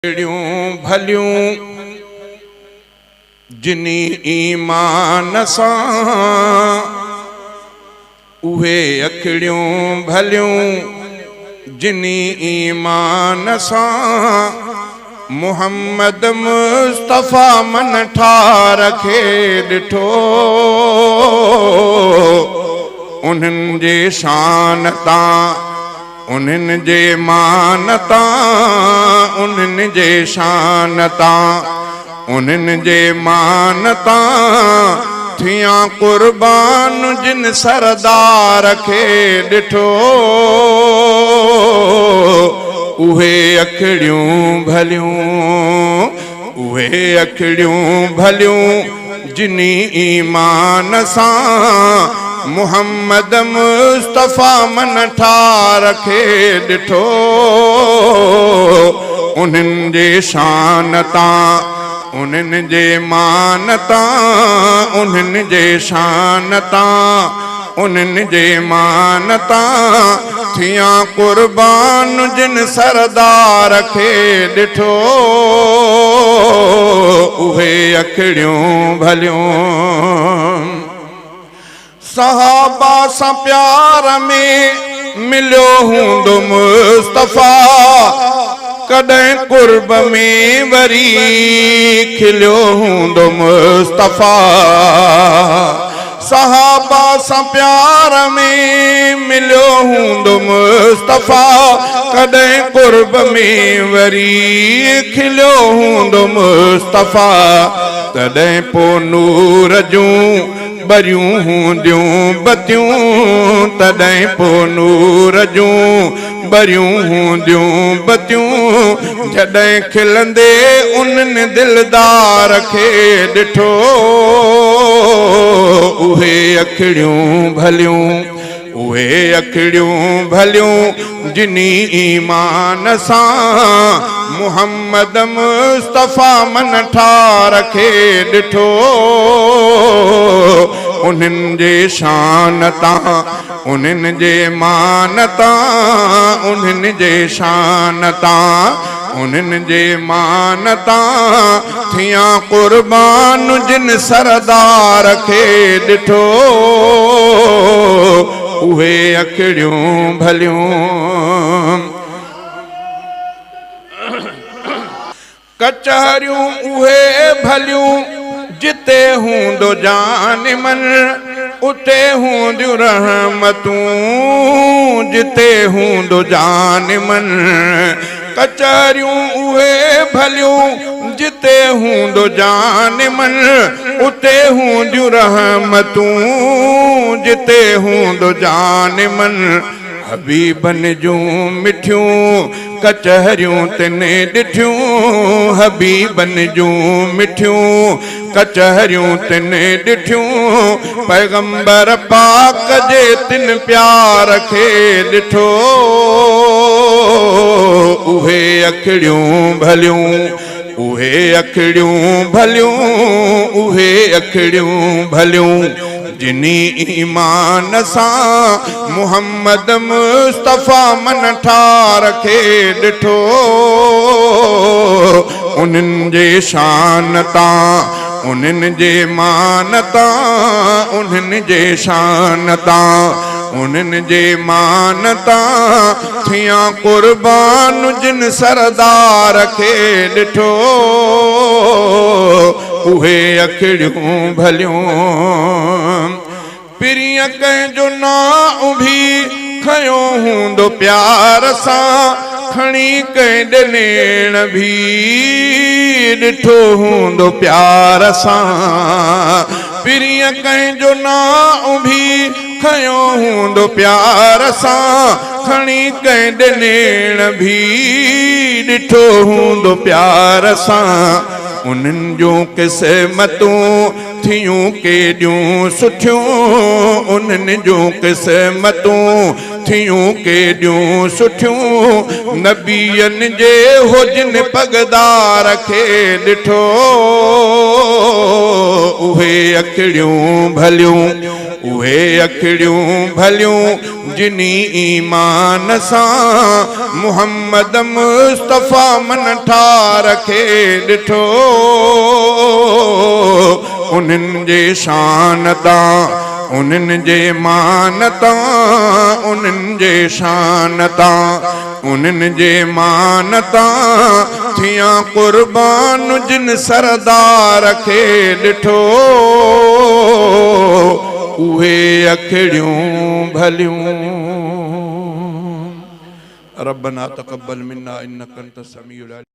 अखड़ियूं भलियूं जिनी ईमान सां उहे अखड़ियूं भलियूं जिनी ईमान सां मुहम्मद मुस्तफ़ा मन ठार खे ॾिठो उन्हनि जे शान तां उन्हनि जे मान तां उन्हनि जे शान तां उन्हनि जे मान तां थिया कुर्बान जिन सरदार खे ॾिठो उहे अखड़ियूं भलियूं उहे अखड़ियूं भलियूं जिनी ईमान सां मुहम्मद मुस्तफ़ा मन ठार खे ॾिठो उन्हनि जे शान तां उन्हनि जे मान तां उन्हनि जे शान तां उन्हनि जे मान तां थिया कुर्बान जिन सरदार खे ॾिठो उहे अखड़ियूं भलियूं सहाबा सां प्यार में मिलियो हूंदो मुस्तफ़ा कॾहिं कुर्ब में वरी खिलियो हूंदो मुस्तफ़ा सहाबा सां प्यार में मिलियो हूंदो मुस्तफ़ा कॾहिं कुर्ब में वरी खिलियो हूंदो मुस्तफ़ा तॾहिं पोइ नूर जूं बरियूं हूंदियूं बतियूं तॾहिं पोइ नूर जूं बरियूं हूंदियूं बतियूं जॾहिं खिलंदे उन्हनि दिलदार खे ॾिठो उहे अखड़ियूं भलियूं उहे अखड़ियूं भलियूं जिनी ईमान सां मुहम्मद मुस्तफ़ा मन ठार खे ॾिठो उन्हनि जे शान तां उन्हनि जे मान तां उन्हनि जे शान तां उन्हनि जे मान तां थिया कुर्बान जिन सरदार खे ॾिठो उहे अखड़ियूं भलियूं कचहरियूं उहे भलियूं जिते हूंदो जानिमन उते हूंदियूं रहमतूं जिते हूंदो जानिमन कचहरियूं उहे भलियूं जिते हूंदो जानिमन उते हूंदियूं रहमतूं जिते हूंदो जानिमन हबीबन जूं मिठियूं कचहरियूं तिने ॾिठियूं हबीबन जूं मिठियूं कचहरियूं तिने ॾिठियूं पैगंबर पाक जे तिन प्यार खे ॾिठो उहे अखड़ियूं भलियूं उहे अखड़ियूं भलियूं उहे अखड़ियूं भलियूं जिनी ईमान सां मुहम्मद मुस्तफ़ा मन ठार खे ॾिठो उन्हनि जे शान तां उन्हनि जे मान तां उन्हनि जे शान तां उन्हनि जे मान तां थिया कुर्बान जिन सरदार खे ॾिठो उहे अखड़ियूं भलियूं पिरीअ कंहिंजो नाम भी खयो हूंदो प्यार सां खणी कंहिं ॾिनेण भी ॾिठो हूंदो प्यार सां पिरीअ कंहिंजो नाम भी खयो हूंदो प्यार सां खणी कंहिं ॾिनेण भी ॾिठो हूंदो प्यार सां उन्हनि जूं क़िस्मतूं थियूं केॾियूं सुठियूं उन्हनि जूं क़िस्मतूं थियूं केॾियूं सुठियूं नबियन जे हुजन पगदार खे ॾिठो उहे अखिड़ियूं भलियूं उहे अखिड़ियूं भलियूं जिनी ईमान सां मुहम्मद मुस्तफ़ा मन ठार खे ॾिठो उन्हनि जे शान तां उन्हनि जे मान तां उन्हनि जे शान तां उन्हनि जे मान तां थियां कुर्बान जिन सरदार खे ॾिठो उहे अखिड़ियूं भलियूं रब्बना तक़ब्बल मिन्ना इन्नका अंतस समीउल अलीम।